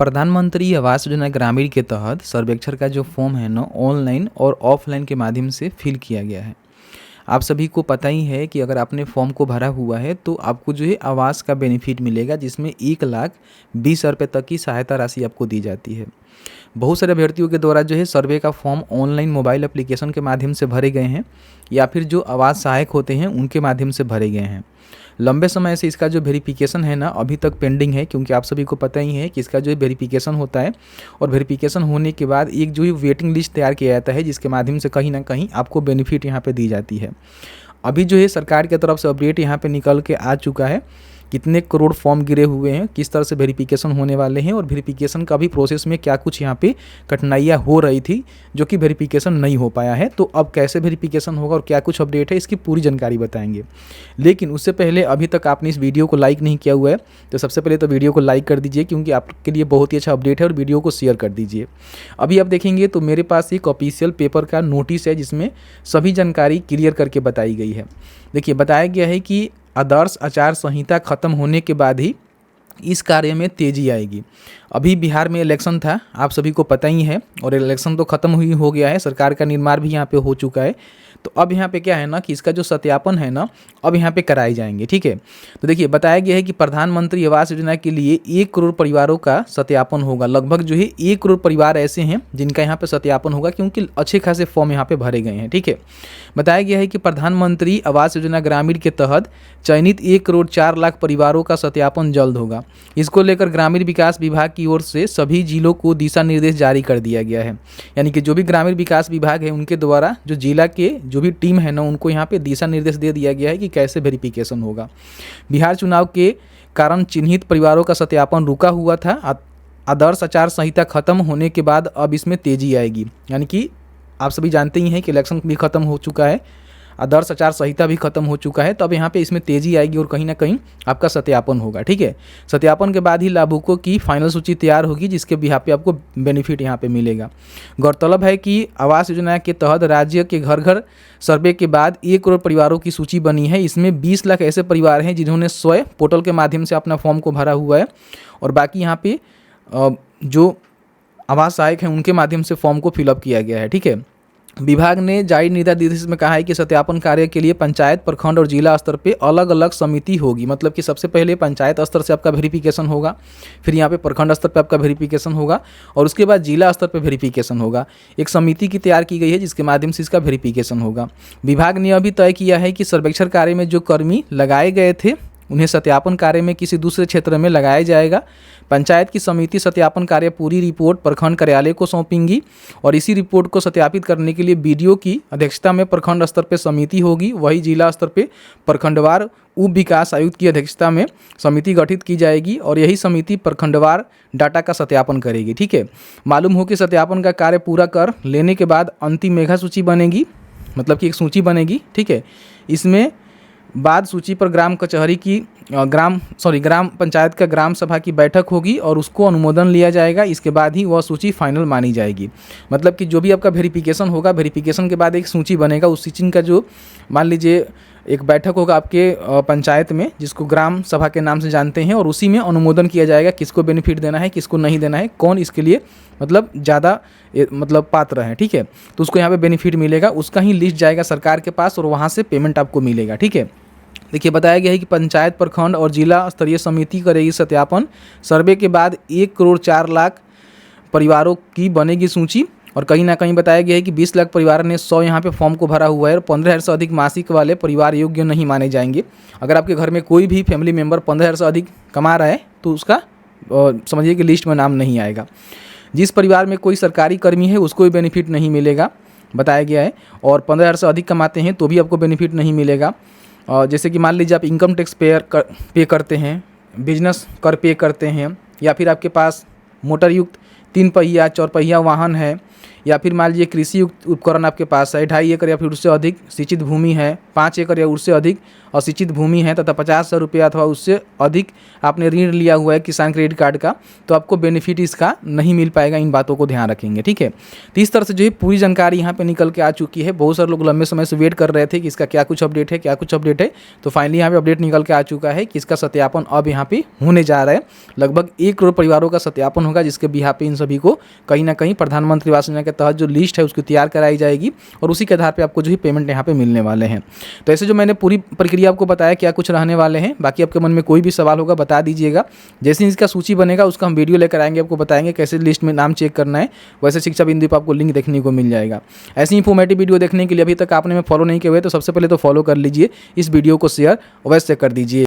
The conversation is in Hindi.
प्रधानमंत्री आवास योजना ग्रामीण के तहत सर्वेक्षण का जो फॉर्म है ना, ऑनलाइन और ऑफलाइन के माध्यम से फिल किया गया है। आप सभी को पता ही है कि अगर आपने फॉर्म को भरा हुआ है तो आपको जो है आवास का बेनिफिट मिलेगा, जिसमें 1,20,000 रुपये तक की सहायता राशि आपको दी जाती है। बहुत सारे अभ्यर्थियों के द्वारा जो है सर्वे का फॉर्म ऑनलाइन मोबाइल एप्लीकेशन के माध्यम से भरे गए हैं या फिर जो आवास सहायक होते हैं उनके माध्यम से भरे गए हैं। लंबे समय से इसका जो वेरिफिकेशन है ना, अभी तक पेंडिंग है, क्योंकि आप सभी को पता ही है कि इसका जो वेरिफिकेशन होता है और वेरिफिकेशन होने के बाद एक जो वेटिंग लिस्ट तैयार किया जाता है, जिसके माध्यम से कहीं ना कहीं आपको बेनिफिट यहाँ पे दी जाती है। अभी जो है सरकार की तरफ से अपडेट यहाँ पे निकल के आ चुका है, कितने करोड़ फॉर्म गिरे हुए हैं, किस तरह से वेरिफिकेशन होने वाले हैं और वेरिफिकेशन का भी प्रोसेस में क्या कुछ यहाँ पे कठिनाइयाँ हो रही थी जो कि वेरिफिकेशन नहीं हो पाया है। तो अब कैसे वेरिफिकेशन होगा और क्या कुछ अपडेट है, इसकी पूरी जानकारी बताएंगे। लेकिन उससे पहले अभी तक आपने इस वीडियो को लाइक नहीं किया हुआ है तो सबसे पहले तो वीडियो को लाइक कर दीजिए, क्योंकि आपके लिए बहुत ही अच्छा अपडेट है, और वीडियो को शेयर कर दीजिए। अभी आप देखेंगे तो मेरे पास एक ऑफिशियल पेपर का नोटिस है जिसमें सभी जानकारी क्लियर करके बताई गई है। देखिए, बताया गया है कि आदर्श आचार संहिता खत्म होने के बाद ही इस कार्य में तेजी आएगी। अभी बिहार में इलेक्शन था, आप सभी को पता ही है, और इलेक्शन तो खत्म हुई हो गया है, सरकार का निर्माण भी यहाँ पे हो चुका है। तो अब यहाँ पे क्या है ना कि इसका जो सत्यापन है ना, अब यहाँ पे कराए जाएंगे। ठीक है, तो देखिए बताया गया है कि प्रधानमंत्री आवास योजना के लिए 1 करोड़ परिवारों का सत्यापन होगा। लगभग जो है 1 करोड़ परिवार ऐसे हैं जिनका यहाँ पे सत्यापन होगा, क्योंकि अच्छे खासे फॉर्म यहाँ पे भरे गए हैं। ठीक है, बताया गया है कि प्रधानमंत्री आवास योजना ग्रामीण के तहत चयनित 1 करोड़ 4 लाख परिवारों का सत्यापन जल्द होगा। इसको लेकर ग्रामीण विकास विभाग की ओर से सभी जिलों को दिशा निर्देश जारी कर दिया गया है। यानी कि जो भी ग्रामीण विकास विभाग है उनके द्वारा जो जिला के जो भी टीम है ना, उनको यहाँ पे दिशा निर्देश दे दिया गया है कि कैसे वेरिफिकेशन होगा। बिहार चुनाव के कारण चिन्हित परिवारों का सत्यापन रुका हुआ था। आदर्श आचार संहिता खत्म होने के बाद अब इसमें तेजी आएगी। यानी कि आप सभी जानते ही हैं कि इलेक्शन भी खत्म हो चुका है, आदर्श आचार संहिता भी खत्म हो चुका है, तो अब यहाँ पे इसमें तेजी आएगी और कहीं ना कहीं आपका सत्यापन होगा। ठीक है, सत्यापन के बाद ही लाभुकों की फाइनल सूची तैयार होगी, जिसके बिहार पे आपको बेनिफिट यहाँ पे मिलेगा। गौरतलब है कि आवास योजना के तहत राज्य के घर घर सर्वे के बाद 1 करोड़ परिवारों की सूची बनी है। इसमें 20 लाख ऐसे परिवार हैं जिन्होंने स्वयं पोर्टल के माध्यम से अपना फॉर्म को भरा हुआ है, और बाकी यहाँ पे जो आवास सहायक हैं उनके माध्यम से फॉर्म को फिलअप किया गया है। ठीक है, विभाग ने जारी निर्देश में कहा है कि सत्यापन कार्य के लिए पंचायत, प्रखंड और जिला स्तर पे अलग अलग समिति होगी। मतलब कि सबसे पहले पंचायत स्तर से आपका वेरिफिकेशन होगा, फिर यहाँ पे प्रखंड स्तर पे आपका वेरिफिकेशन होगा, और उसके बाद जिला स्तर पे वेरिफिकेशन होगा। एक समिति की तैयार की गई है जिसके माध्यम से इसका वेरिफिकेशन होगा। विभाग ने अभी तय किया है कि सर्वेक्षण कार्य में जो कर्मी लगाए गए थे उन्हें सत्यापन कार्य में किसी दूसरे क्षेत्र में लगाया जाएगा। पंचायत की समिति सत्यापन कार्य पूरी रिपोर्ट प्रखंड कार्यालय को सौंपेंगी, और इसी रिपोर्ट को सत्यापित करने के लिए बीडीओ की अध्यक्षता में प्रखंड स्तर पर समिति होगी। वही जिला स्तर पर प्रखंडवार उप विकास आयुक्त की अध्यक्षता में समिति गठित की जाएगी, और यही समिति प्रखंडवार डाटा का सत्यापन करेगी। ठीक है, मालूम हो कि सत्यापन का कार्य पूरा कर लेने के बाद अंतिम मेघा सूची बनेगी, मतलब कि एक सूची बनेगी। ठीक है, इसमें बाद सूची पर ग्राम कचहरी की ग्राम पंचायत का ग्राम सभा की बैठक होगी और उसको अनुमोदन लिया जाएगा। इसके बाद ही वह सूची फाइनल मानी जाएगी। मतलब कि जो भी आपका वेरिफिकेशन होगा, वेरिफिकेशन के बाद एक सूची बनेगा, उस सूची का जो मान लीजिए एक बैठक होगा आपके पंचायत में, जिसको ग्राम सभा के नाम से जानते हैं, और उसी में अनुमोदन किया जाएगा किसको बेनिफिट देना है, किसको नहीं देना है, कौन इसके लिए मतलब ज़्यादा मतलब पात्र है। ठीक है, तो उसको यहाँ पे बेनिफिट मिलेगा, उसका ही लिस्ट जाएगा सरकार के पास और वहाँ से पेमेंट आपको मिलेगा। ठीक है, देखिए बताया गया है कि पंचायत, प्रखंड और जिला स्तरीय समिति करेगी सत्यापन। सर्वे के बाद 1 करोड़ 4 लाख परिवारों की बनेगी सूची, और कहीं ना कहीं बताया गया है कि 20 लाख परिवार ने 100 यहाँ पे फॉर्म को भरा हुआ है, और 15,000 से अधिक मासिक वाले परिवार योग्य नहीं माने जाएंगे। अगर आपके घर में कोई भी फैमिली मेम्बर 15,000 से अधिक कमा रहा है तो उसका समझिए कि लिस्ट में नाम नहीं आएगा। जिस परिवार में कोई सरकारी कर्मी है उसको भी बेनिफिट नहीं मिलेगा, बताया गया है, और 15,000 से अधिक कमाते हैं तो भी आपको बेनिफिट नहीं मिलेगा। जैसे कि मान लीजिए आप इनकम टैक्स पे करते हैं, बिजनेस कर पे करते हैं, या फिर आपके पास मोटर युक्त 3 पहिया 4 पहिया वाहन है, या फिर मान लीजिए कृषि उपकरण आपके पास है, 2.5 एकड़ या फिर उससे अधिक सिंचित भूमि है, 5 एकड़ या उससे अधिक असिंचित भूमि है तथा 50,000 रुपया अथवा उससे अधिक आपने ऋण लिया हुआ है किसान क्रेडिट कार्ड का, तो आपको बेनिफिट इसका नहीं मिल पाएगा। इन बातों को ध्यान रखेंगे, ठीक है। तो इस तरह से जो है पूरी जानकारी यहाँ पे निकल के आ चुकी है। बहुत सारे लोग लंबे समय से वेट कर रहे थे कि इसका क्या कुछ अपडेट है, क्या कुछ अपडेट है, तो फाइनली यहाँ पे अपडेट निकल के आ चुका है कि इसका सत्यापन अब यहाँ पे होने जा रहा है। लगभग 1 करोड़ परिवारों का सत्यापन होगा, जिसके बिहाफ पे इन सभी को कहीं ना कहीं प्रधानमंत्री आवास योजना के तहत जो लिस्ट है उसकी तैयार कराई जाएगी और उसी के आधार पर आपको जो है पेमेंट यहाँ पे मिलने वाले हैं। तो ऐसे जो मैंने पूरी प्रक्रिया आपको बताया क्या कुछ रहने वाले हैं, बाकी आपके मन में कोई भी सवाल होगा बता दीजिएगा। जैसे इसका सूची बनेगा उसका हम वीडियो लेकर आएंगे, आपको बताएंगे कैसे लिस्ट में नाम चेक करना है। वैसे शिक्षा बिंदु पर आपको लिंक देखने को मिल जाएगा। ऐसी इंफॉर्मेटिव वीडियो देखने के लिए अभी तक आपने मैं फॉलो नहीं किए हुए तो सबसे पहले तो फॉलो कर लीजिए, इस वीडियो को शेयर अवश्य कर दीजिए।